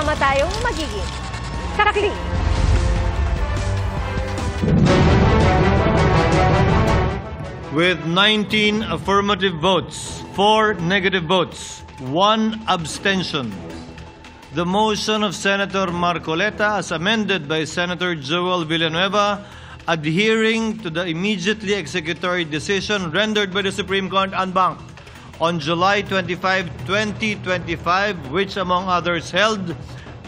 Sama-sama tayong magiging karakli. With 19 affirmative votes, 4 negative votes, 1 abstention, the motion of Senator Marcoleta as amended by Senator Joel Villanueva adhering to the immediately executory decision rendered by the Supreme Court en banc on July 25, 2025, which among others held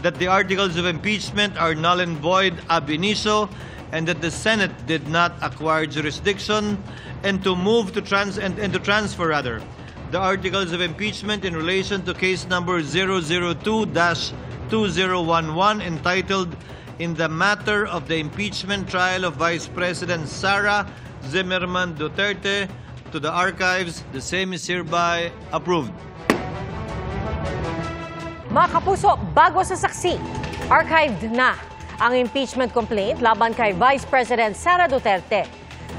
that the articles of impeachment are null and void ab initio and that the Senate did not acquire jurisdiction, and to move to transfer the articles of impeachment in relation to case number 002-2011 entitled In the Matter of the Impeachment Trial of Vice President Sara Zimmerman Duterte to the archives. The same is hereby approved. Mga kapuso, bago sa saksi, archived na ang impeachment complaint laban kay Vice President Sara Duterte.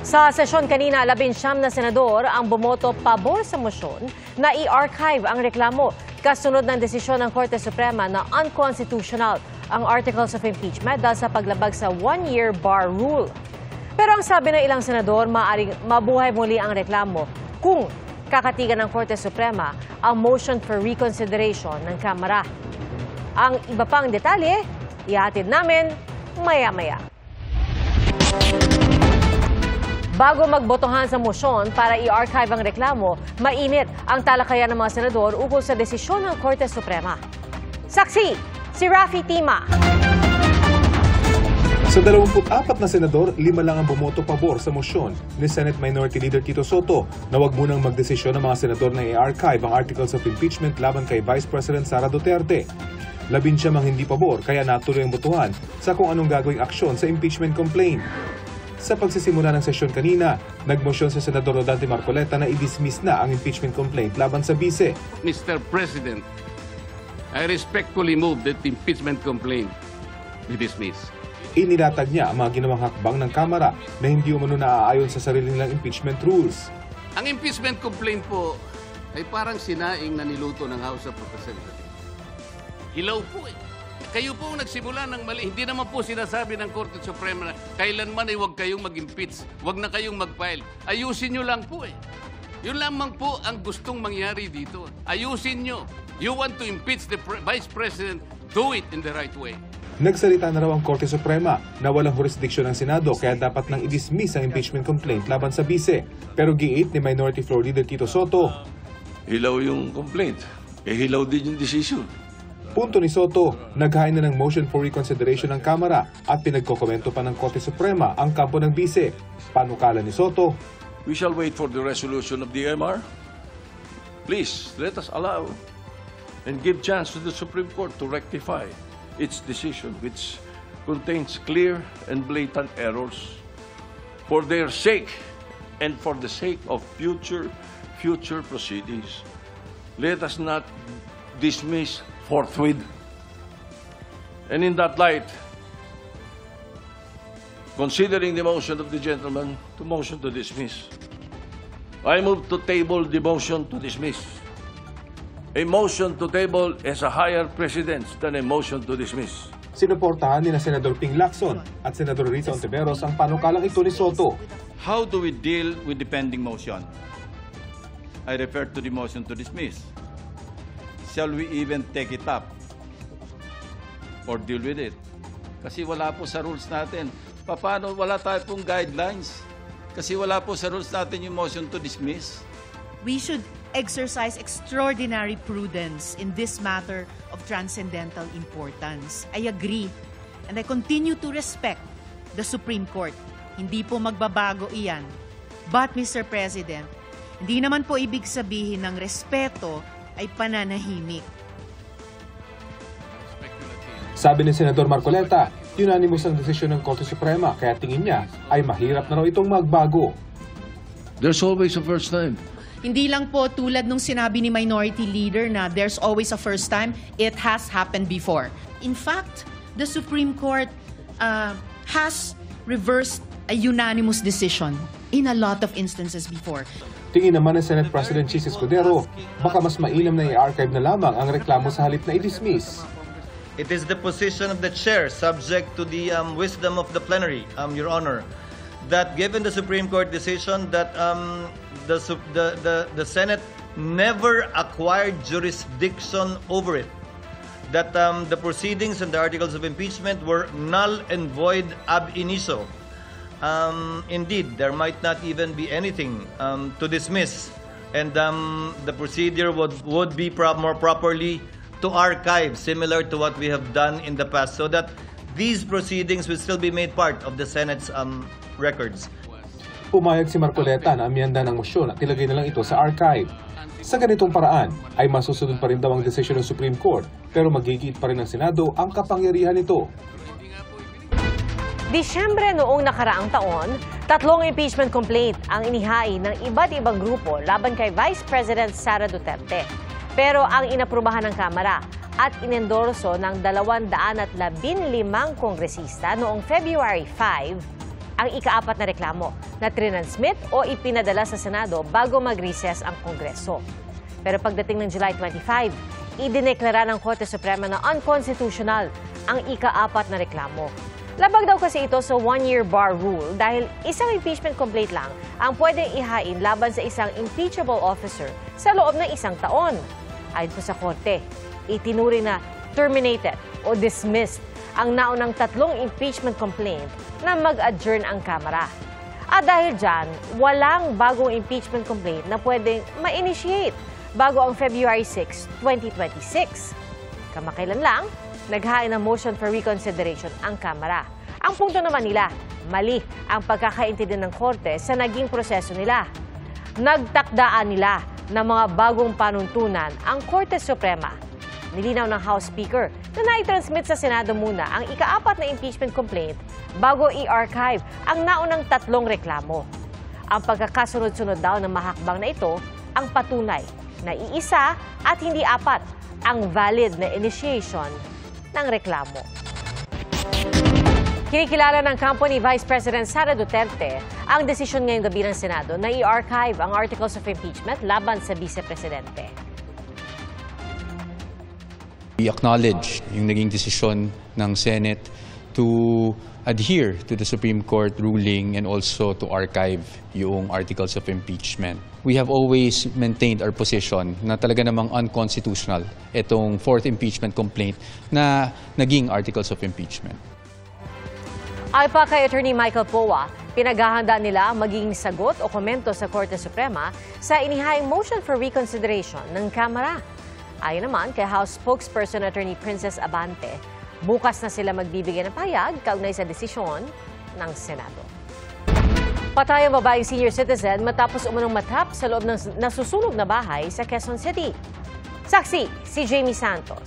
Sa sesyon kanina, 19 na senador ang bumoto pabor sa motion na i-archive ang reklamo kasunod ng desisyon ng Korte Suprema na unconstitutional ang articles of impeachment dahil sa paglabag sa one-year bar rule. Pero ang sabi ng ilang senador, maaaring mabuhay muli ang reklamo kung kakatigan ng Korte Suprema ang motion for reconsideration ng Kamara. Ang iba pang detalye, ihatid namin maya-maya. Bago magbotohan sa motion para i-archive ang reklamo, mainit ang talakayan ng mga senador ukol sa desisyon ng Korte Suprema. Saksi, si Raffy Tima. Sa 24 na senador, 5 lang ang bumoto pabor sa motion ni Senate Minority Leader Tito Soto na wag munang magdesisyon ng mga senador na i-archive ang articles of impeachment laban kay Vice President Sara Duterte. 11 mang hindi pabor kaya natuloy ang botohan sa kung anong gagawing aksyon sa impeachment complaint. Sa pagsisimula ng sesyon kanina, nagmosyon sa Senador Rodante Marcoleta na i-dismiss na ang impeachment complaint laban sa bise. Mr. President, I respectfully move that the impeachment complaint be dismissed. Inilatag niya ang mga ginawang hakbang ng Kamara na hindi umano naaayon sa sarili nilang impeachment rules. Ang impeachment complaint po ay parang sinaing na niluto ng House of Representatives. Hilaw po eh. Kayo po nagsimula ng mali. Hindi naman po sinasabi ng Korte Suprema na kailanman ay huwag kayong mag-impeach, huwag na kayong mag-file. Ayusin nyo lang po eh. Yun lamang po ang gustong mangyari dito. Ayusin nyo. You want to impeach the Vice President, do it in the right way. Nagsalita na raw ang Korte Suprema na walang jurisdiksyon ng Senado kaya dapat nang i-dismiss ang impeachment complaint laban sa bise. Pero giit ni Minority Floor Leader Tito Soto, hilaw yung complaint. Hilaw din yung decision. Punto ni Soto, naghain na ng motion for reconsideration ng Kamara at pinagkokomento pa ng Korte Suprema ang kampo ng bise. Panukala ni Soto, We shall wait for the resolution of the MR. Please, let us allow and give chance to the Supreme Court to rectify its decision, which contains clear and blatant errors. For their sake and for the sake of future proceedings, let us not dismiss forthwith. And in that light, considering the motion of the gentleman to motion to dismiss, I move to table the motion to dismiss. A motion to table is a higher precedence than a motion to dismiss. Sinuportahan ni na Senador Ping Lacson at Senador Risa Ontiveros ang panukalang ito ni Soto. How do we deal with the pending motion? I refer to the motion to dismiss. Shall we even take it up or deal with it? Kasi wala po sa rules natin. Paano wala tayo pong guidelines? Kasi wala po sa rules natin yung motion to dismiss. We should exercise extraordinary prudence in this matter of transcendental importance. I agree and I continue to respect the Supreme Court. Hindi po magbabago iyan. But Mr. President, hindi naman po ibig sabihin ng respeto ay pananahimik. Sabi ni Senador Marcoleta, unanimous ang desisyon ng Korte Suprema kaya tingin niya ay mahirap na raw itong magbago. There's always a first time. Hindi lang po tulad nung sinabi ni Minority Leader na there's always a first time, it has happened before. In fact, the Supreme Court has reversed a unanimous decision in a lot of instances before. Tingin naman ng Senate President Chis Escudero, baka mas mainam na i-archive na lamang ang reklamo sa halip na i-dismiss. It is the position of the chair, subject to the wisdom of the plenary, Your Honor, that given the Supreme Court decision that the Senate never acquired jurisdiction over it, that the proceedings and the articles of impeachment were null and void ab initio. Indeed, there might not even be anything to dismiss, and the procedure would be more properly to archive, similar to what we have done in the past, so that these proceedings will still be made part of the Senate's records. Pumayag si Marcoleta na amyenda ng motion at ilagay na lang ito sa archive. Sa ganitong paraan ay masusunod pa rin daw ang desisyon ng Supreme Court, pero magigit pa rin ng Senado ang kapangyarihan nito. Disyembre noong nakaraang taon, 3 impeachment complaint ang inihain ng iba't ibang grupo laban kay Vice President Sara Duterte. Pero ang inaprubahan ng Kamara at inendorso ng 215 kongresista noong February 5 ang ika-4 na reklamo na trinansmit o ipinadala sa Senado bago mag-recess ang Kongreso. Pero pagdating ng July 25, idineklara ng Korte Suprema na unconstitutional ang ika-4 na reklamo. Labag daw kasi ito sa 1-year bar rule dahil isang impeachment complaint lang ang pwedeng ihain laban sa isang impeachable officer sa loob ng 1 taon. Ayon po sa Korte, itinuring na terminated o dismissed ang naunang 3 impeachment complaint na mag-adjourn ang Kamara. At dahil dyan, walang bagong impeachment complaint na pwedeng ma-initiate bago ang February 6, 2026. Kamakailan lang, naghain ng motion for reconsideration ang Kamara. Ang punto naman nila, mali ang pagkakaintindi ng Korte sa naging proseso nila. Nagtakdaan nila ng mga bagong panuntunan ang Korte Suprema. Nilinaw ng House Speaker na nai-transmit sa Senado muna ang ika-4 na impeachment complaint bago i-archive ang naunang 3 reklamo. Ang pagkakasunod-sunod daw ng mahakbang na ito ang patunay na iisa at hindi 4 ang valid na initiation ng reklamo. Kinikilala ng kampo ni Vice President Sara Duterte ang desisyon ngayong gabi ng Senado na i-archive ang articles of impeachment laban sa Vice-Presidente. We acknowledge yung naging desisyon ng Senate to adhere to the Supreme Court ruling and also to archive yung articles of impeachment. We have always maintained our position na talaga namang unconstitutional itong 4th impeachment complaint na naging articles of impeachment. Ay pa kay Attorney Michael Poa, pinaghahanda nila magiging sagot o komento sa Korte Suprema sa inihaing motion for reconsideration ng Kamara. Ayon naman kay House Spokesperson Attorney Princess Abante, bukas na sila magbibigay ng payag kaugnay sa desisyon ng Senado. Patay ang babaeng senior citizen matapos umunong matrap sa loob ng nasusunog na bahay sa Quezon City. Saksi, si Jamie Santos.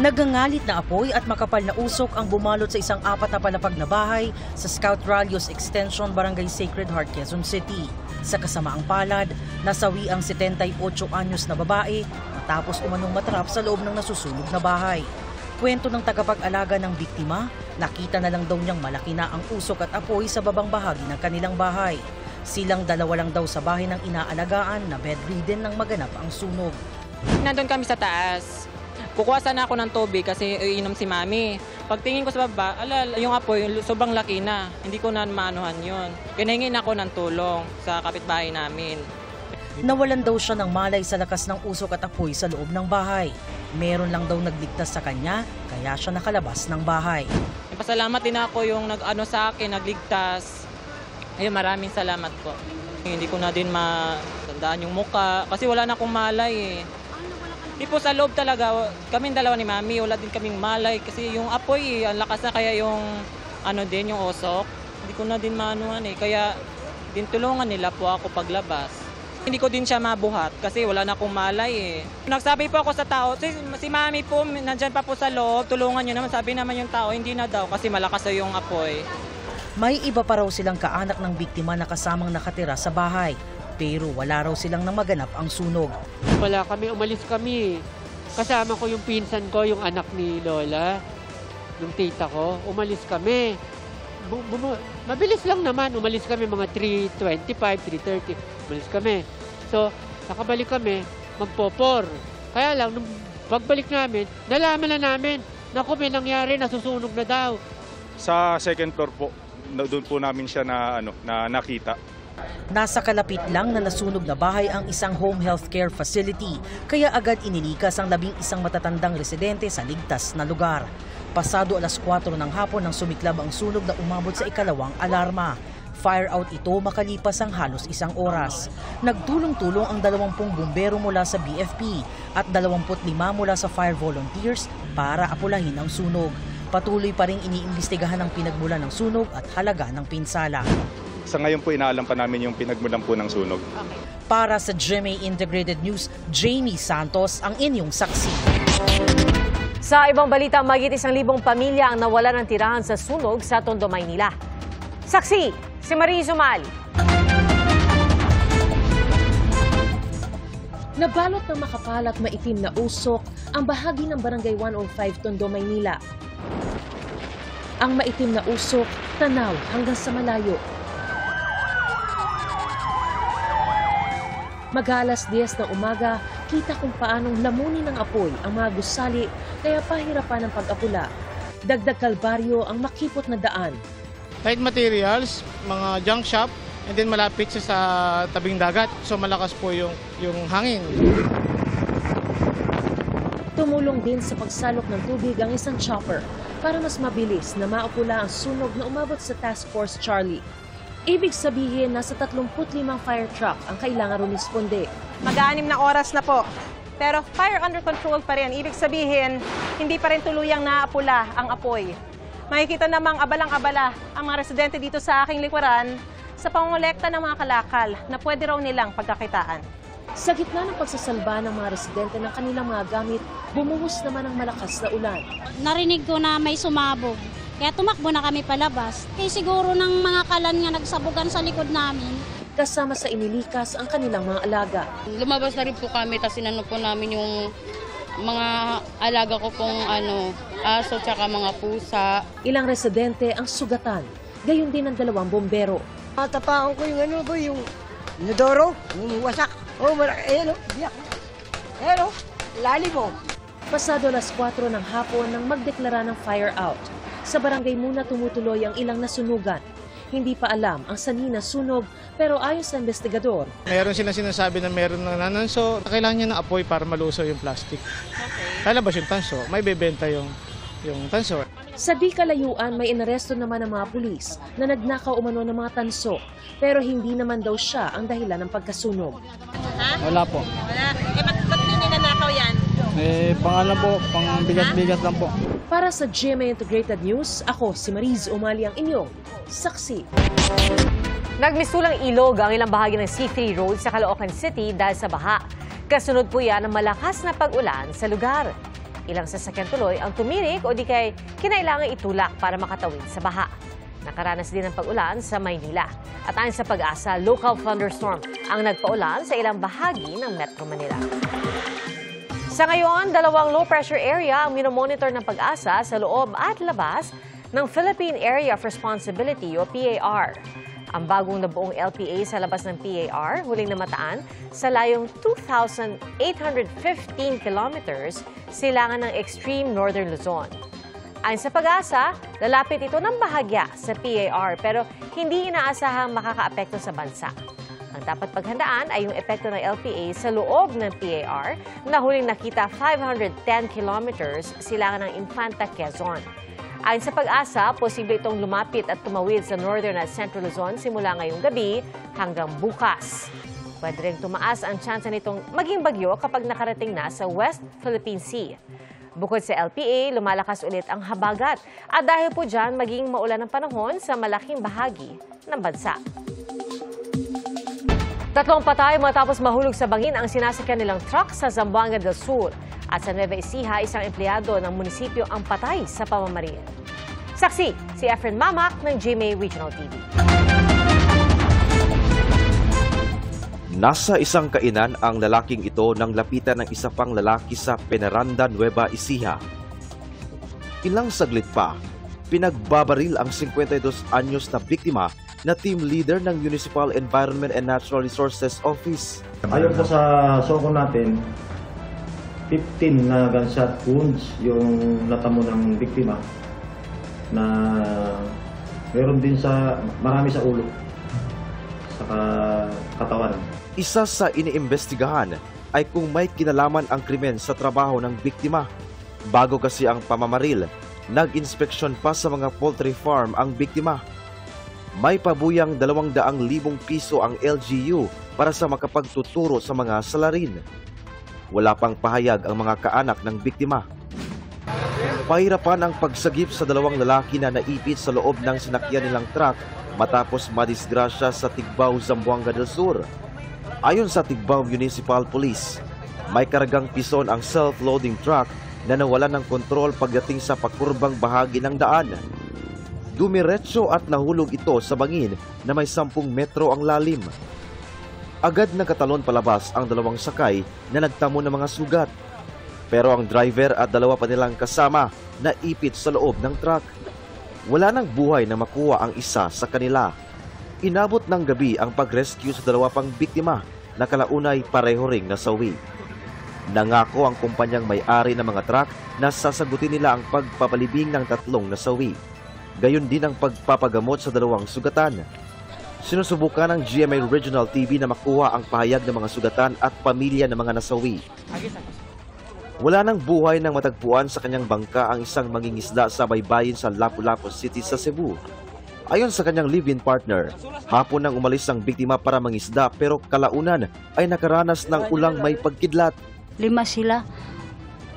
Nagangalit na apoy at makapal na usok ang bumalot sa isang 4 na palapag na bahay sa Scout Ralios Extension, Barangay Sacred Heart, Quezon City. Sa kasamaang palad, nasawi ang 78 anyos na babae matapos umanong matrap sa loob ng nasusunog na bahay. Kwento ng tagapag-alaga ng biktima, nakita na lang daw niyang malaki na ang usok at apoy sa babang bahagi ng kanilang bahay. Silang 2 lang daw sa bahay ng inaalagaan na bedridden nang maganap ang sunog. Nandun kami sa taas. Kukuha sana ako ng tubig kasi iinom si Mami. Pagtingin ko sa baba, yung apoy sobrang laki na. Hindi ko na maanuhan yun. Kinahingin ako ng tulong sa kapitbahay namin. Nawalan daw siya ng malay sa lakas ng usok at apoy sa loob ng bahay. Meron lang daw nagligtas sa kanya, kaya siya nakalabas ng bahay. Pasalamat din ako yung nag-ano sa akin, nagligtas. Ayun, maraming salamat po. Hindi ko na din matandaan yung muka kasi wala na akong malay eh. Di po sa loob talaga, kaming 2 ni Mami, wala din kaming malay kasi yung apoy, ang lakas na kaya yung yung usok. Hindi ko na din maanuhan eh, kaya din tulungan nila po ako paglabas. Hindi ko din siya mabuhat kasi wala na akong malay eh. Nagsabi po ako sa tao, si Mami po, nandyan pa po sa loob, tulungan nyo naman. Sabi naman yung tao, hindi na daw kasi malakas na yung apoy. May iba pa raw silang kaanak ng biktima na kasamang nakatira sa bahay. Pero wala raw silang nang maganap ang sunog. Wala kami, umalis kami. Kasama ko yung pinsan ko, yung anak ni Lola, yung tita ko. Umalis kami. Mabilis lang naman. Umalis kami mga 3:25, 3:30. Umalis kami. So, nakabalik kami, magpopor. Kaya lang, nung pagbalik namin, nalaman na namin na kung may nangyari, nasusunog na daw. Sa second floor po, doon po namin siya na nakita. Nasa kalapit lang na nasunog na bahay ang isang home healthcare facility, kaya agad inilikas ang 11 matatandang residente sa ligtas na lugar. Pasado alas 4 ng hapon nang sumiklab ang sunog na umabot sa ikalawang alarma. Fire out ito makalipas ang halos 1 oras. Nagtulong-tulong ang 20 bumbero mula sa BFP at 25 mula sa fire volunteers para apulahin ang sunog. Patuloy pa ring iniimbestigahan ang pinagmulan ng sunog at halaga ng pinsala. Sa ngayon po, inaalam pa namin yung pinagmulan po ng sunog. Para sa GMA Integrated News, Jamie Santos ang inyong saksi. Sa ibang balita, mahigit 1,000 pamilya ang nawala ng tirahan sa sunog sa Tondo, Maynila. Saksi, si Marie Zumal. Nabalot ng makapal at maitim na usok ang bahagi ng Barangay 105 Tondo, Maynila. Ang maitim na usok, tanaw hanggang sa malayo. Mag-alas 10 ng umaga, kita kung paanong lamunin ng apoy ang mga gusali kaya pahirapan ng pag-apula. Dagdag kalbaryo ang makipot na daan. Light materials, mga junk shop, and then malapit siya sa tabing dagat. So malakas po yung hangin. Tumulong din sa pagsalok ng tubig ang isang chopper para mas mabilis na maapula ang sunog na umabot sa Task Force Charlie. Ibig sabihin, nasa 35 fire truck ang kailangan rumisponde. Mag-6 na oras na po. Pero fire under control pa rin. Ibig sabihin, hindi pa rin tuluyang naapula ang apoy. Makikita namang abalang-abala ang mga residente dito sa aking likuran sa pangolekta ng mga kalakal na pwede raw nilang pagkakitaan. Sa gitna ng pagsasalba ng mga residente ng kanilang mga gamit, bumuhos naman ang malakas na ulan. Narinig ko na may sumabog. Kaya tumakbo na kami palabas. Kaya siguro ng mga kalan nga nagsabugan sa likod namin. Kasama sa inilikas ang kanilang mga alaga. Lumabas na rin po kami, tapos sinano po namin yung mga alaga ko pong aso tsaka mga pusa. Ilang residente ang sugatan, gayon din ang 2 bombero. Matapakan ko yung inodoro, yung wasak. Oh, malaki, biyak. Lalim mo. Pasado alas 4 ng hapon nang magdeklara ng fire out. Sa barangay muna tumutuloy ang ilang nasunugan. Hindi pa alam ang sanhi ng sunog, pero ayon sa investigador, Meron silang sinasabi na meron ng nananso. Kailangan niya ng apoy para maluso yung plastic. Lalabas yung tanso, may bebenta yung tanso. Sa di kalayuan, may inaresto naman ng mga pulis na nagnakaw umano ng mga tanso, pero hindi naman daw siya ang dahilan ng pagkasunog. Wala po. Wala. Ba't ninanakaw yan? Pangalan po, pang bigas-bigas lang po. Para sa GMA Integrated News, ako si Mariz Umali ang inyong saksi. Nagmisulang ilog ang ilang bahagi ng C3 Road sa Caloocan City dahil sa baha. Kasunod po yan ng malakas na pag-ulan sa lugar. Ilang sasakyan tuloy ang tumirik o di kay kinailangan itulak para makatawid sa baha. Nakaranas din ng pag-ulan sa Maynila. At ayon sa Pag-asa, local thunderstorm ang nagpaulan sa ilang bahagi ng Metro Manila. Sa ngayon, 2 low-pressure area ang minomonitor ng Pag-asa sa loob at labas ng Philippine Area of Responsibility o PAR. Ang bagong nabuong LPA sa labas ng PAR, huling namataan sa layong 2,815 kilometers silangan ng extreme northern Luzon. Ayon sa Pag-asa, lalapit ito ng bahagya sa PAR pero hindi inaasahang makakaapekto sa bansa. Ang dapat paghandaan ay yung epekto ng LPA sa loob ng PAR na huling nakita 510 kilometers silangan ng Infanta, Quezon. Ayon sa Pag-asa, posible itong lumapit at tumawid sa northern at central Luzon simula ngayong gabi hanggang bukas. Pwede rin tumaas ang tsansa nitong maging bagyo kapag nakarating na sa West Philippine Sea. Bukod sa LPA, lumalakas ulit ang habagat at dahil po dyan maging maulan ng panahon sa malaking bahagi ng bansa. 3 patay matapos mahulog sa bangin ang sinasakyan nilang truck sa Zamboanga del Sur. At sa Nueva Ecija, isang empleyado ng munisipyo ang patay sa pamamaril. Saksi, si Efren Mamak ng GMA Regional TV. Nasa isang kainan ang lalaking ito nang lapitan ng isa pang lalaki sa Penaranda, Nueva Ecija. Ilang saglit pa, pinagbabaril ang 52 anyos na biktima na team leader ng Municipal Environment and Natural Resources Office. Ayon po sa soko natin, 15 na gunshot wounds yung natamo ng biktima, na meron din marami sa ulo, sa katawan. Isa sa iniimbestigahan ay kung may kinalaman ang krimen sa trabaho ng biktima. Bago kasi ang pamamaril, nag-inspeksyon pa sa mga poultry farm ang biktima. May pabuyang 200,000 piso ang LGU para sa makapagtuturo sa mga salarin. Wala pang pahayag ang mga kaanak ng biktima. Pahirapan ang pagsagip sa 2 lalaki na naipit sa loob ng sinakyan nilang truck matapos madisgrasya sa Tigbao, Zamboanga del Sur. Ayon sa Tigbao Municipal Police, may kargang pison ang self-loading truck na nawalan ng kontrol pagdating sa pakurbang bahagi ng daan. Dumiretso at nahulog ito sa bangin na may 10 metro ang lalim. Agad nakatalon palabas ang 2 sakay na nagtamo ng mga sugat. Pero ang driver at 2 pa nilang kasama naipit sa loob ng truck. Wala nang buhay na makuha ang isa sa kanila. Inabot ng gabi ang pag-rescue sa 2 pang biktima na kalaunay pareho ring nasawi. Nangako ang kumpanyang may-ari ng mga truck na sasagutin nila ang pagpapalibing ng 3 nasawi. Gayon din ang pagpapagamot sa 2 sugatan. Sinusubukan ng GMA Regional TV na makuha ang pahayag ng mga sugatan at pamilya ng mga nasawi. Wala nang buhay nang matagpuan sa kanyang bangka ang isang mangingisda sa baybayin sa Lapu-Lapu City sa Cebu. Ayon sa kanyang live-in partner, hapon nang umalis ang biktima para mangisda pero kalaunan ay nakaranas ng ulang may pagkidlat. 5 sila.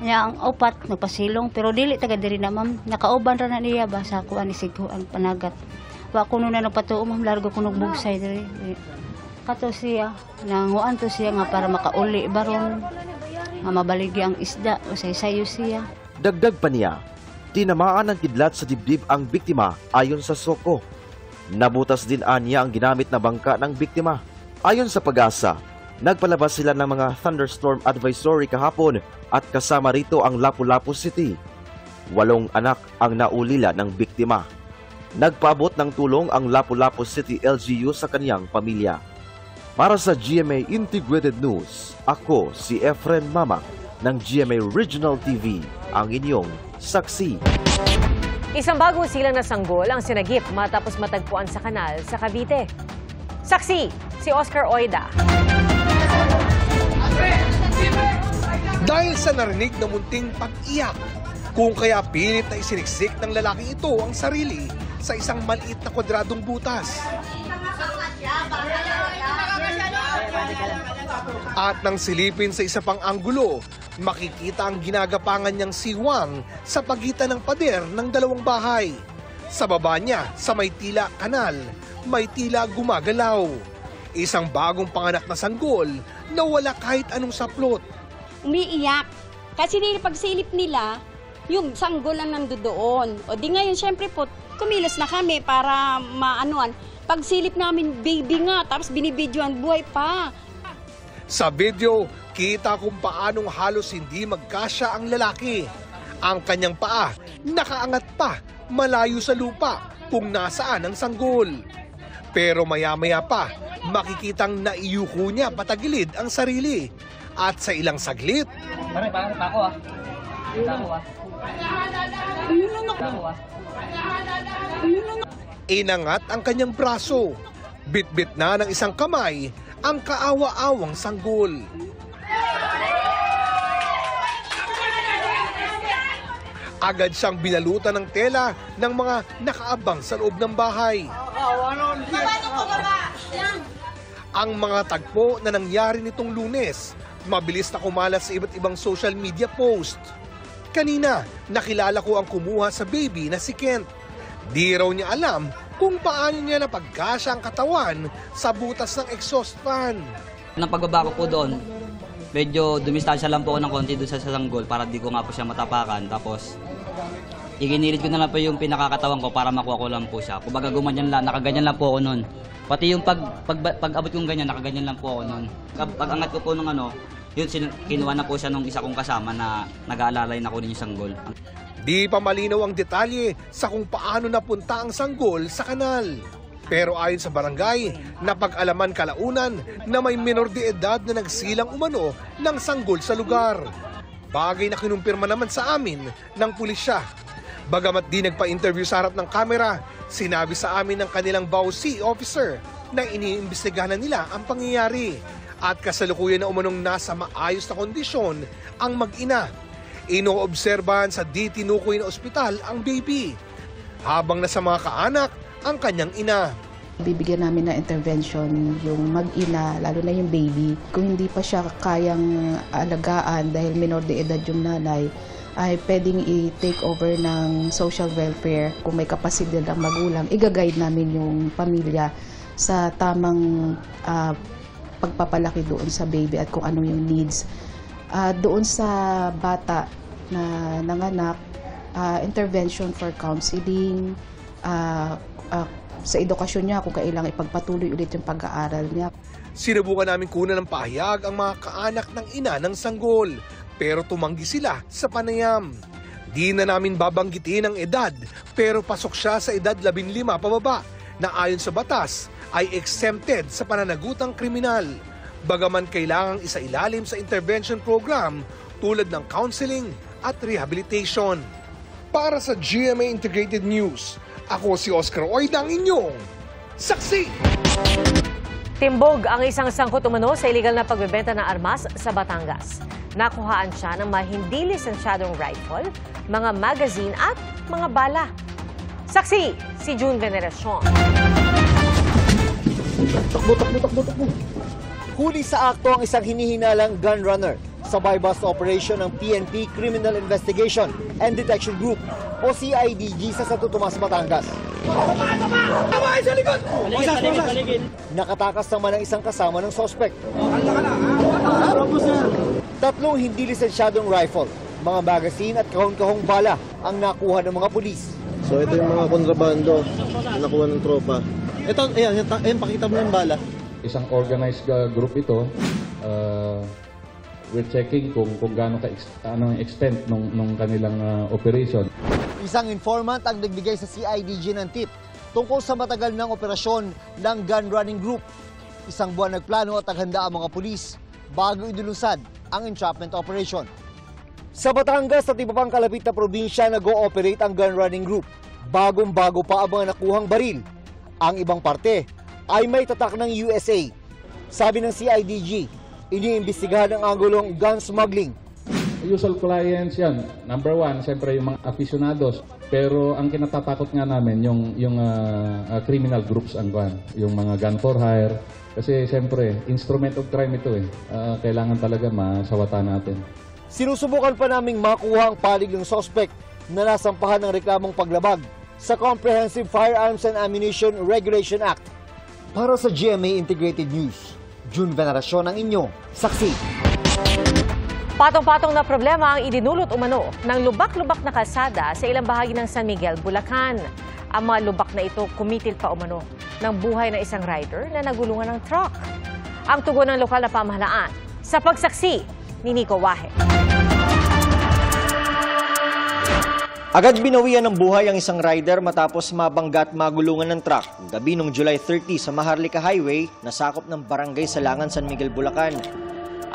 Ang 4 nagpasilong pero dili taga diri na ma'am. Nakauban ra na niya ba sa kuan isiguan panagat. Wa kuno na nagpatuo ma'am, largo kuno bugsay diri. Kato siya nanguan to siya nga para makauli baron nga mabaligi ang isda o sayo siya. Dagdag pa niya, tinamaan ng kidlat sa dibdib ang biktima ayon sa Soko. Nabutas din anya ang ginamit na bangka ng biktima. Ayon sa Pag-asa, nagpalabas sila ng mga thunderstorm advisory kahapon at kasama rito ang Lapu-Lapu City. 8 anak ang naulila ng biktima. Nagpaabot ng tulong ang Lapu-Lapu City LGU sa kaniyang pamilya. Para sa GMA Integrated News, ako si Efren Mama ng GMA Regional TV, ang inyong saksi. Isang bagong silang na sanggol ang sinagip matapos matagpuan sa kanal sa Cavite. Saksi, si Oscar Oida. Dahil sa narinig na munting pag-iyak, kung kaya pilit na isiniksik ng lalaki ito ang sarili sa isang maliit na kwadradong butas. At nang silipin sa isa pang anggulo, makikita ang ginagapangan niyang si Juan sa pagitan ng pader ng 2 bahay. Sa baba niya, sa may tila kanal, may tila gumagalaw. Isang bagong panganak na sanggol na wala kahit anong saplot. Umiiyak. Kasi pagsilip nila, yung sanggol ang nandoon. O di ngayon, syempre po, kumilos na kami para maanuan. Pagsilip namin, baby nga, tapos binibidyoan, buhay pa. Sa video, kita kung paanong halos hindi magkasya ang lalaki. Ang kanyang paa, nakaangat pa, malayo sa lupa kung nasaan ang sanggol. Pero maya-maya pa, makikitang naiyuko niya patagilid ang sarili. At sa ilang saglit, inangat ang kanyang braso. Bit-bit na ng isang kamay ang kaawa-awang sanggol. Agad siyang binalutan ng tela ng mga nakaabang sa loob ng bahay. Ang mga tagpo na nangyari nitong Lunes, mabilis na kumalat sa iba't ibang social media post. Kanina, nakilala ko ang kumuha sa baby na si Kent. Di raw niya alam kung paano niya napagkasya ang katawan sa butas ng exhaust fan. Nang pagbaba ko po doon, medyo dumistansya lang po ako ng konti doon sa sanggol para di ko nga po siya matapakan. Tapos, iginilit ko na lang po yung pinakakatawan ko para makuha ko lang po siya. Kumbaga gumanyan lang, nakaganyan lang po ako noon. Pati yung pag-abot kong ganyan, nakaganyan lang po ako noon. Pag-angat ko po ng yun, kinuha na po siya nung isa kong kasama na nag-aalalay na kunin yung sanggol. Di pa malinaw ang detalye sa kung paano napunta ang sanggol sa kanal. Pero ayon sa barangay, napag-alaman kalaunan na may minor de edad na nagsilang umano ng sanggol sa lugar. Bagay na kinumpirma naman sa amin ng pulisya. Bagamat di nagpa-interview sa harap ng kamera, sinabi sa amin ng kanilang BAUC officer na iniimbestigahan na nila ang pangyayari at kasalukuyan na umanong nasa maayos na kondisyon ang mag-ina. Inoobserbahan sa Tinukoy na ospital ang baby, habang nasa mga kaanak ang kanyang ina. Bibigyan namin ng intervention yung mag-ina, lalo na yung baby. Kung hindi pa siya kayang alagaan dahil minor de edad yung nanay, ay pwedeng i-take over ng social welfare. Kung may kapasidad ng magulang, i-guide namin yung pamilya sa tamang pagpapalaki doon sa baby at kung ano yung needs. Doon sa bata na nanganak, intervention for counseling, sa edukasyon niya kung kailangan ipagpatuloy ulit yung pag-aaral niya. Sinubukan namin kunan ng pahayag ang mga kaanak ng ina ng sanggol, pero tumanggi sila sa panayam. Di na namin babanggitin ang edad, pero pasok siya sa edad 15 pababa na ayon sa batas ay exempted sa pananagutang kriminal. Bagaman kailangang isailalim sa intervention program tulad ng counseling at rehabilitation. Para sa GMA Integrated News, ako si Oscar Oida, ang inyong saksi. Timbog ang isang sangkot umano sa illegal na pagbebenta ng armas sa Batangas. Nakuhaan siya ng mga hindi lisensyadong rifle, mga magazine at mga bala. Saksi, si June Veneracion. Takbo. Huli sa akto ang isang hinihinalang gun runner sa buy-bust operation ng PNP Criminal Investigation and Detection Group o CIDG sa Santo Tomas, Batangas. Nakatakas naman ang isang kasama ng suspect. 3 hindi lisensyadong rifle, mga magazine at kahon-kahong bala ang nakuha ng mga pulis. So ito yung mga kontrabando na nakuha ng tropa. Ito, ayan, pakita mo ng bala. Isang organized group ito. We're checking kung gaano ang extent ng kanilang operation. Isang informant ang nagbigay sa CIDG ng tip tungkol sa matagal ng operasyon ng gun running group. Isang buwan nagplano at naghanda ang mga pulis bago idilusad ang entrapment operation. Sa Batangas at iba pang kalapit na probinsya nag-ooperate ang gun running group. Bagong-bago pa ang mga nakuhang baril. Ang ibang parte ay may tatak ng USA. Sabi ng CIDG, iniimbestigahan ang anggulong gun smuggling. Usual clients yan. Number 1, siyempre yung mga aficionados. Pero ang kinatatakot nga namin, yung criminal groups yung mga gun for hire. Kasi siyempre, instrument of crime ito . Kailangan talaga masawata natin. Sinusubukan pa naming makuha ang palig ng suspect na nasampahan ng reklamong paglabag sa Comprehensive Firearms and Ammunition Regulation Act. Para sa GMA Integrated News, June Veneracion ang inyo, saksi. Patong-patong na problema ang idinulot umano ng lubak-lubak na kalsada sa ilang bahagi ng San Miguel, Bulacan. Ang mga lubak na ito kumitil pa umano ng buhay ng isang rider na nagulungan ng truck. Ang tugon ng lokal na pamahalaan sa pagsaksi ni Nico Wahe. Agad binawian ng buhay ang isang rider matapos mabangga at magulungan ng truck gabi noong July 30 sa Maharlika Highway na sakop ng Barangay Salangan, San Miguel, Bulacan.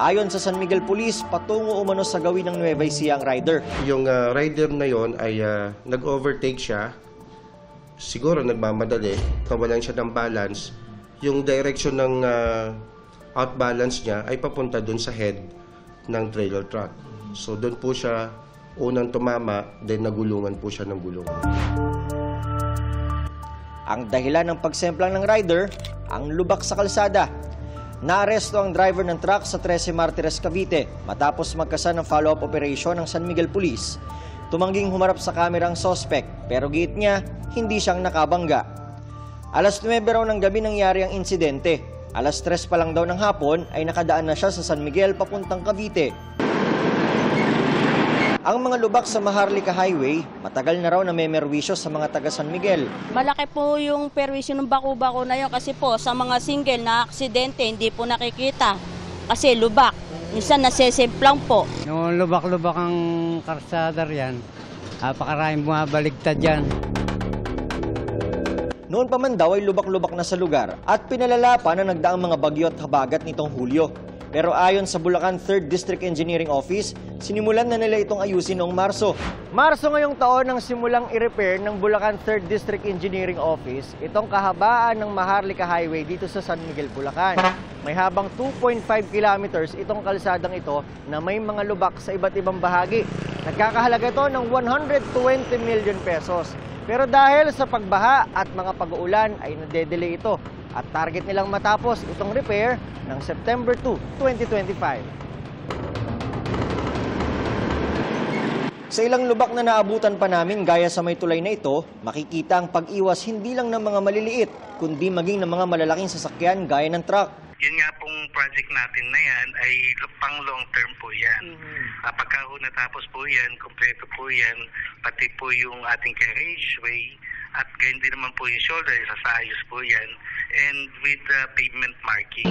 Ayon sa San Miguel Police, patungo umano sa gawin ng Nueva Ecija ang rider. Yung rider na yon ay nag-overtake siya. Siguro nagmamadali, kawalan siya ng balance. Yung direction ng outbalance niya ay papunta dun sa head ng trailer truck. So doon po siya unang tumama, then nagulungan po siya ng gulungan. Ang dahilan ng pagsemplang ng rider, ang lubak sa kalsada. Naaresto ang driver ng truck sa 13 Martires, Cavite matapos magkasan ng follow-up operation ng San Miguel Police. Tumangging humarap sa kamera ang suspect pero giit niya hindi siyang nakabangga. Alas 9 raw ng gabi nangyari ang insidente. Alas 3 pa lang daw ng hapon ay nakadaan na siya sa San Miguel papuntang Cavite. Ang mga lubak sa Maharlika Highway, matagal na raw na may merwisyo sa mga taga San Miguel. Malaki po yung perwisyo ng bako-bako na yun kasi po sa mga single na aksidente hindi po nakikita kasi lubak. Minsan nasesemplang po. Noong lubak-lubak ang karsada riyan, napakaraming bumabaligtad yan. Noon pa man daw ay lubak-lubak na sa lugar at pinalala pa na nagdaang mga bagyo at habagat nitong Hulyo. Pero ayon sa Bulacan 3rd District Engineering Office, sinimulan na nila itong ayusin noong Marso. Marso ngayong taon nang simulang i-repair ng Bulacan 3rd District Engineering Office itong kahabaan ng Maharlika Highway dito sa San Miguel, Bulacan. May habang 2.5 kilometers itong kalsadang ito na may mga lubak sa iba't ibang bahagi. Nagkakahalaga ito ng 120 million pesos. Pero dahil sa pagbaha at mga pag-uulan ay nade-delay ito at target nilang matapos itong repair ng September 2, 2025. Sa ilang lubak na naabutan pa namin gaya sa may tulay na ito, makikita ang pag-iwas hindi lang ng mga maliliit, kundi maging ng mga malalaking sasakyan gaya ng truck. Yun nga pong project natin na yan ay pang long term po yan. Pagka natapos po yan, kompleto po yan, pati po yung ating carriageway at ganyan din naman po yung shoulder, sasayos po yan, and with pavement marking.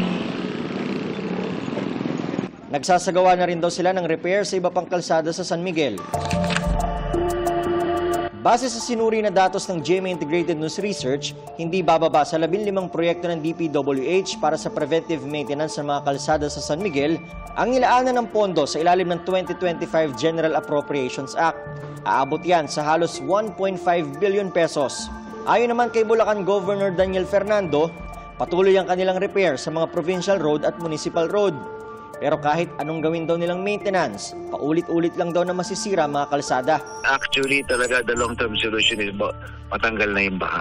Nagsasagawa na rin daw sila ng repair sa iba pang kalsada sa San Miguel. Base sa sinuri na datos ng GMA Integrated News Research, hindi bababa sa 15 proyekto ng DPWH para sa preventive maintenance ng mga kalsada sa San Miguel ang nilaanan ng pondo sa ilalim ng 2025 General Appropriations Act. Aabot yan sa halos 1.5 billion pesos. Ayon naman kay Bulacan Governor Daniel Fernando, patuloy ang kanilang repair sa mga provincial road at municipal road. Pero kahit anong gawin daw nilang maintenance, paulit-ulit lang daw na masisira mga kalsada. Actually, talaga the long-term solution is matanggal na yung baha.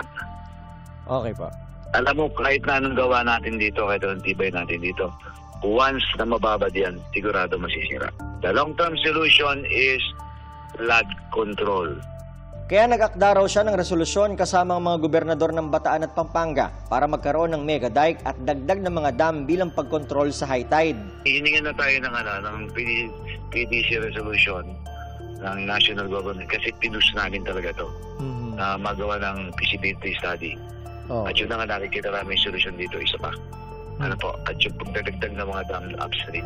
Okay pa. Alam mo, kahit na anong gawa natin dito, kahit anong tibay natin dito, once na mababad yan, sigurado masisira. The long-term solution is flood control. Kaya nag-akda raw siya ng resolusyon kasama ang mga gobernador ng Bataan at Pampanga para magkaroon ng mega dike at dagdag ng mga dam bilang pagkontrol sa high tide. Hiningan na tayo ng PDC resolution ng national government kasi pinus namin talaga to na magawa ng feasibility study. At yun na nga nakikita namin yung solusyon dito, isa pa. At yung pagdadagdag ng mga dam upstream.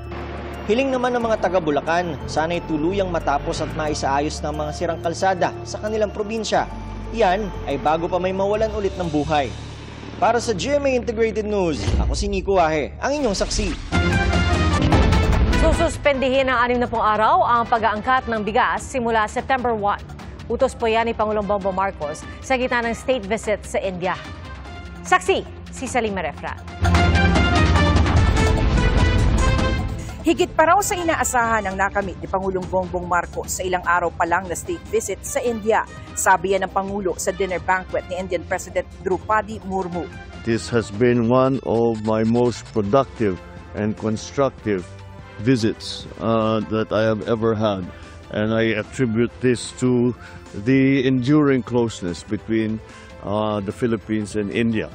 Hiling naman ng mga taga-Bulacan, sana'y tuluyang matapos at maisaayos ng mga sirang kalsada sa kanilang probinsya. Yan ay bago pa may mawalan ulit ng buhay. Para sa GMA Integrated News, ako si Nico Ahe, ang inyong saksi. Sususpendihin ng 60 araw ang pag-aangkat ng bigas simula September 1. Utos po yan ni Pangulong Bongbong Marcos sa gitna ng state visit sa India. Saksi, si Salima Refran. Higit pa raw sa inaasahan ang nakamit ni Pangulong Bongbong Marcos sa ilang araw pa lang na state visit sa India. Sabi yan ng Pangulo sa dinner banquet ni Indian President Draupadi Murmu. This has been one of my most productive and constructive visits that I have ever had. And I attribute this to the enduring closeness between the Philippines and India.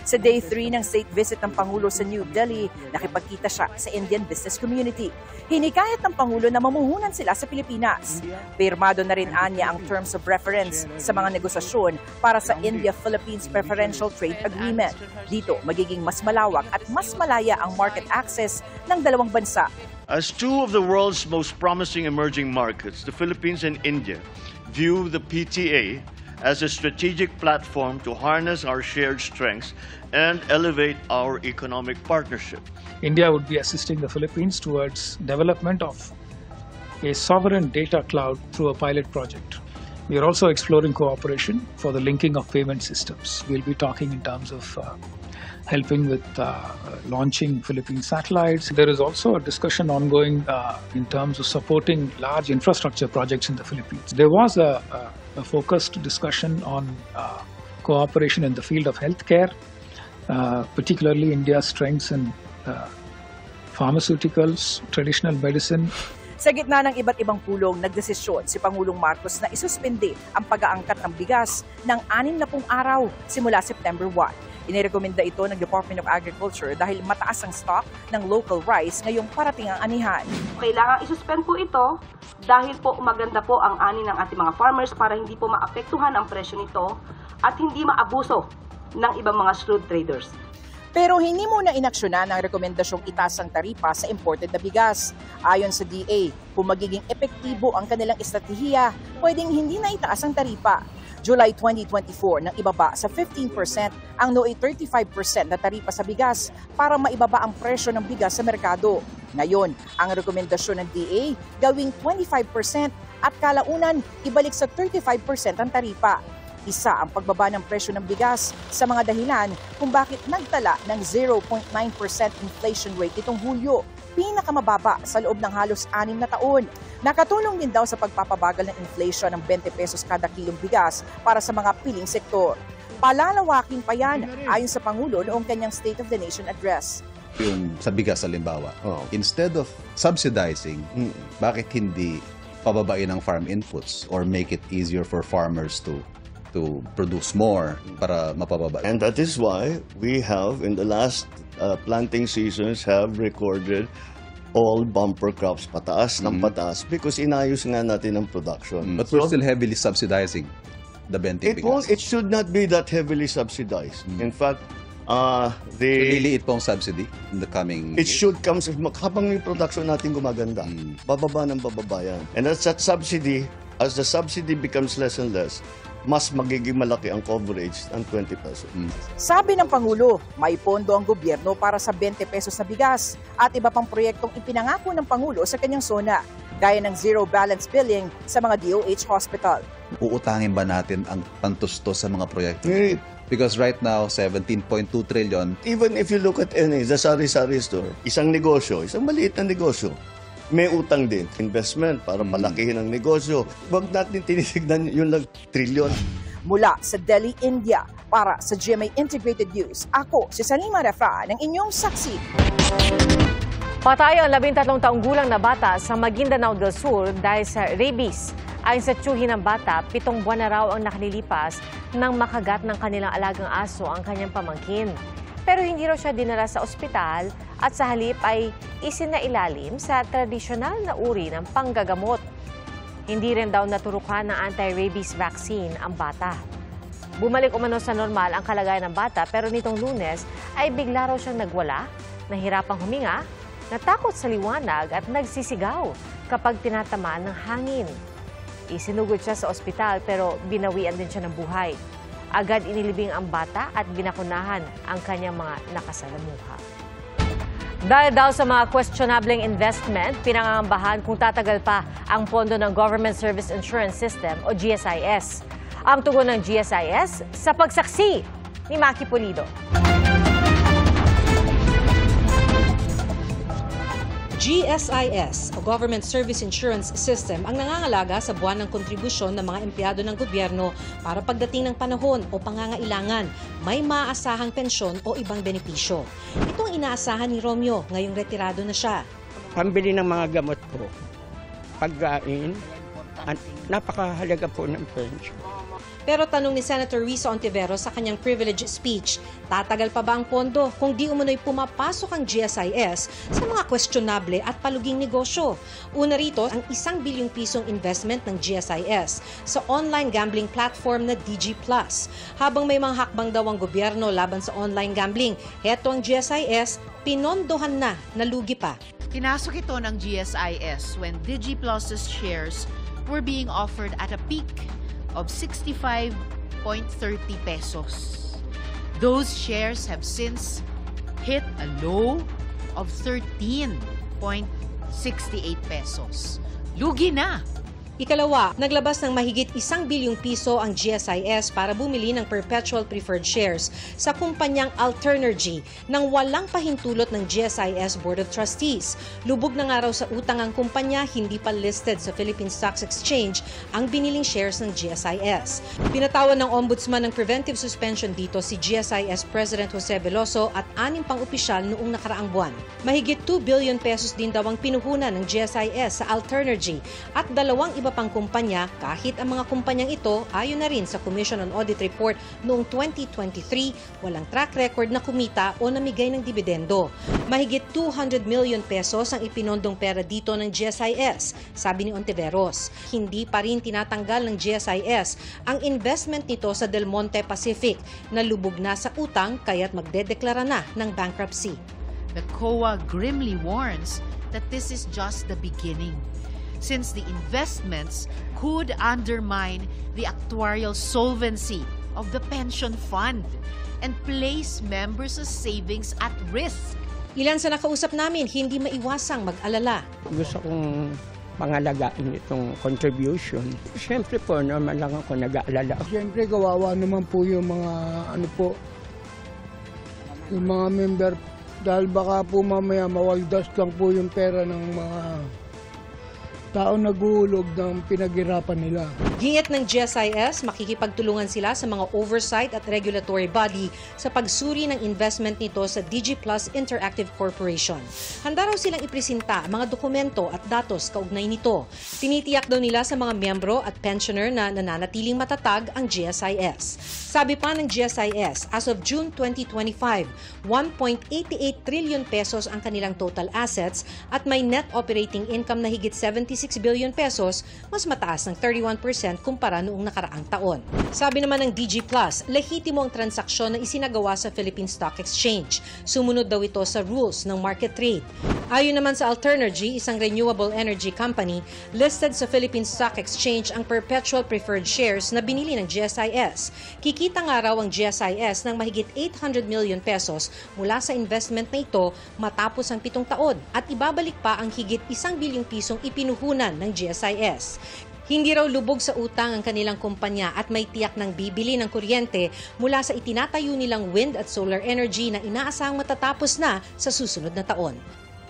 Sa day 3 ng state visit ng Pangulo sa New Delhi, nakipagkita siya sa Indian business community. Hinikayat ng Pangulo na mamuhunan sila sa Pilipinas. Pirmado na rin anya ang terms of reference sa mga negosasyon para sa India-Philippines Preferential Trade Agreement. Dito, magiging mas malawak at mas malaya ang market access ng dalawang bansa. As two of the world's most promising emerging markets, the Philippines and India view the PTA as a strategic platform to harness our shared strengths and elevate our economic partnership. India would be assisting the Philippines towards development of a sovereign data cloud through a pilot project. We are also exploring cooperation for the linking of payment systems. We'll be talking in terms of helping with launching Philippine satellites. There is also a discussion ongoing in terms of supporting large infrastructure projects in the Philippines. There was a focused discussion on cooperation in the field of healthcare, particularly India's strengths in pharmaceuticals, traditional medicine. Sa gitna ng iba't ibang pulong, nagdesisyon si Pangulong Marcos na isuspende ang pag-aangkat ng bigas ng 60 araw simula September 1. Inirekomenda ito ng Department of Agriculture dahil mataas ang stock ng local rice ngayong parating ang anihan. Kailangan isuspend po ito dahil po maganda po ang ani ng ating mga farmers para hindi po maapektuhan ang presyo nito at hindi maabuso ng ibang mga shrewd traders. Pero hindi muna inaksyonan ang rekomendasyong itaas ang taripa sa imported na bigas. Ayon sa DA, kung magiging epektibo ang kanilang estratehiya, pwedeng hindi na itaas ang taripa. July 2024 nang ibaba sa 15% ang nooy 35% na taripa sa bigas para maibaba ang presyo ng bigas sa merkado. Ngayon, ang rekomendasyon ng DA gawing 25% at kalaunan ibalik sa 35% ang taripa. Isa ang pagbaba ng presyo ng bigas sa mga dahilan kung bakit nagtala ng 0.9% inflation rate itong Hulyo, pinakamababa sa loob ng halos 6 na taon. Nakatulong din daw sa pagpapabagal ng inflation ng 20 pesos kada kilong bigas para sa mga piling sektor. Palalawakin pa yan ayon sa Pangulo noong kanyang State of the Nation address. Yung sa bigas halimbawa, instead of subsidizing, bakit hindi pababain ang farm inputs or make it easier for farmers to produce more para mapababa? And that is why we have in the last planting seasons have recorded all bumper crops pataas ng pataas because inayos nga natin ang production. But we're still heavily subsidizing the 20 bigas. It should not be that heavily subsidized. In fact, so liliit pong subsidy in the coming it should come habang yung production natin gumaganda. Bababa ng bababa yan. And as the subsidy becomes less and less, mas magiging malaki ang coverage ng 20 pesos. Sabi ng Pangulo, may pondo ang gobyerno para sa 20 pesos na bigas at iba pang proyektong ipinangako ng Pangulo sa kanyang zona, gaya ng zero balance billing sa mga DOH hospital. Uutangin ba natin ang pantustos sa mga proyekto? Because right now, 17.2 trillion. Even if you look at the sari-sari store, isang negosyo, isang maliit na negosyo, may utang din, investment para palakihin ang negosyo. Huwag natin tinitignan yung trilyon. Mula sa Delhi, India, para sa GMA Integrated News, ako si Salima Refra ng inyong saksi. Patay ang 13 taong gulang na bata sa Maguindanao del Sur dahil sa rabies. Ayon sa tiyuhin ng bata, 7 buwan na raw ang nakalilipas nang makagat ng kanilang alagang aso ang kanyang pamangkin. Pero hindi raw siya dinala sa ospital at sa halip ay isinailalim sa tradisyonal na uri ng panggagamot. Hindi rin daw naturukan ng anti-rabies vaccine ang bata. Bumalik umano sa normal ang kalagayan ng bata pero nitong Lunes ay bigla raw siyang nagwala, nahirapang huminga, natakot sa liwanag at nagsisigaw kapag tinatamaan ng hangin. Isinugod siya sa ospital pero binawian din siya ng buhay. Agad inilibing ang bata at binakunahan ang kanyang mga nakasalamuha. Dahil daw sa mga questionableng investment, pinangangambahan kung tatagal pa ang pondo ng Government Service Insurance System o GSIS. Ang tugon ng GSIS sa pagsaksi ni Maki Pulido. GSIS o Government Service Insurance System ang nangangalaga sa buwan ng kontribusyon ng mga empleyado ng gobyerno para pagdating ng panahon o pangangailangan, may maaasahang pensyon o ibang benepisyo. Ito ang inaasahan ni Romeo ngayong retirado na siya. Pambili ng mga gamot ko, pagkain, at napakahalaga po ng pensyon. Pero tanong ni Senator Risa Ontiveros sa kanyang privilege speech, tatagal pa ba ang pondo kung di umano'y pumapasok ang GSIS sa mga questionable at paluging negosyo? Una rito, ang 1 bilyong pisong investment ng GSIS sa online gambling platform na DG+. Habang may mga hakbang daw ang gobyerno laban sa online gambling, heto ang GSIS, pinondohan na lugi pa. Pinasok ito ng GSIS when DG Plus's shares were being offered at a peak of 65.30 pesos. Those shares have since hit a low of 13.68 pesos. Lugi na! Ikalawa, naglabas ng mahigit 1 bilyong piso ang GSIS para bumili ng perpetual preferred shares sa kumpanyang Alternergy nang walang pahintulot ng GSIS Board of Trustees. Lubog na nga raw sa utang ang kumpanya, hindi pa listed sa Philippine Stock Exchange ang biniling shares ng GSIS. Pinatawan ng Ombudsman ng preventive suspension dito si GSIS President Jose Veloso at 6 pang opisyal noong nakaraang buwan. Mahigit 2 billion pesos din daw ang pinuhunan ng GSIS sa Alternergy at 2 iba pang kumpanya kahit ang mga kumpanyang ito ayon na rin sa Commission on Audit Report noong 2023 walang track record na kumita o namigay ng dibidendo. Mahigit 200 million pesos ang ipinondong pera dito ng GSIS, sabi ni Ontiveros. Hindi pa rin tinatanggal ng GSIS ang investment nito sa Del Monte Pacific na lubog na sa utang kaya't magdedeklara na ng bankruptcy. The COA grimly warns that this is just the beginning, since the investments could undermine the actuarial solvency of the pension fund and place members' savings at risk. Ilan sa nakausap namin hindi maiwasang mag-alala. Gusto kong pangalagaan itong contribution. Siyempre po, normal lang ako nag-aalala. Siyempre, kawawa naman po yung mga, yung mga member. Dahil baka po mamaya mawaldas lang po yung pera ng mga tao naguhulog ng pinaghirapan nila. Giit ng GSIS, makikipagtulungan sila sa mga oversight at regulatory body sa pagsuri ng investment nito sa DG Plus Interactive Corporation. Handa raw silang ipresenta ang mga dokumento at datos kaugnay nito. Tinitiyak daw nila sa mga miyembro at pensioner na nananatiling matatag ang GSIS. Sabi pa ng GSIS, as of June 2025, 1.88 trillion pesos ang kanilang total assets at may net operating income na higit 76 billion pesos, mas mataas ng 31% kumpara noong nakaraang taon. Sabi naman ng DG Plus, lehitimo ang transaksyon na isinagawa sa Philippine Stock Exchange. Sumunod daw ito sa rules ng market trade. Ayon naman sa Alternergy, isang renewable energy company, listed sa Philippine Stock Exchange ang perpetual preferred shares na binili ng GSIS. Kikita nga raw ang GSIS ng mahigit 800 million pesos mula sa investment na ito matapos ang 7 taon at ibabalik pa ang higit 1 bilyong pisong ipinuhunan ng GSIS. Hindi raw lubog sa utang ang kanilang kumpanya at may tiyak ng bibili ng kuryente mula sa itinatayo nilang wind at solar energy na inaasahang matatapos na sa susunod na taon.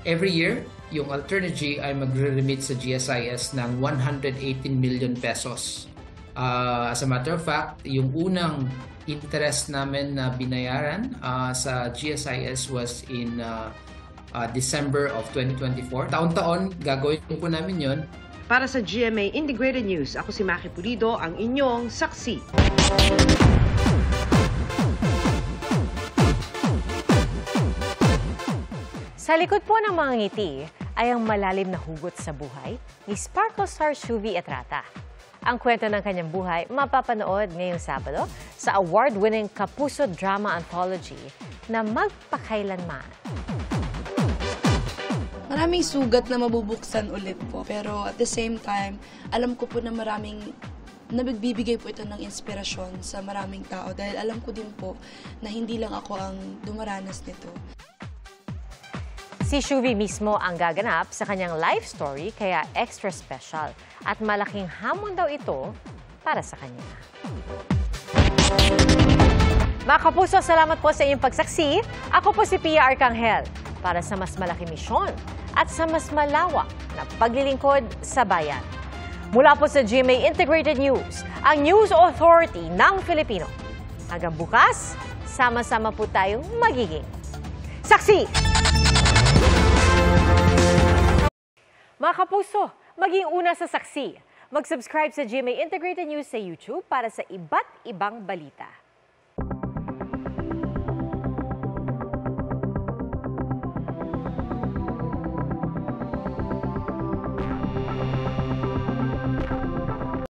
Every year, yung Alternergy ay magre-remit sa GSIS ng 118 million pesos. As a matter of fact, yung unang interest namin na binayaran sa GSIS was in December of 2024. Taon-taon, gagawin po namin yon. Para sa GMA Integrated News, ako si Maki Pulido, ang inyong saksi. Sa likod po ng mga ngiti ay ang malalim na hugot sa buhay ni Sparkle star Shuvi Etrata. Ang kwento ng kanyang buhay mapapanood ngayong Sabado sa award-winning Kapuso Drama Anthology na Magpakailanman. Maraming sugat na mabubuksan ulit po. Pero at the same time, alam ko po na maraming nagbibigay po ito ng inspirasyon sa maraming tao. Dahil alam ko din po na hindi lang ako ang dumaranas nito. Si Shuvi mismo ang gaganap sa kanyang life story kaya extra special. At malaking hamon daw ito para sa kanya. Mga kapuso, salamat po sa inyong pagsaksi. Ako po si Pia Arcangel para sa mas malaking misyon at sa mas malawak na paglilingkod sa bayan. Mula po sa GMA Integrated News, ang News Authority ng Filipino. Hanggang bukas, sama-sama po tayong magiging saksi! Mga kapuso, maging una sa saksi. Mag-subscribe sa GMA Integrated News sa YouTube para sa iba't ibang balita.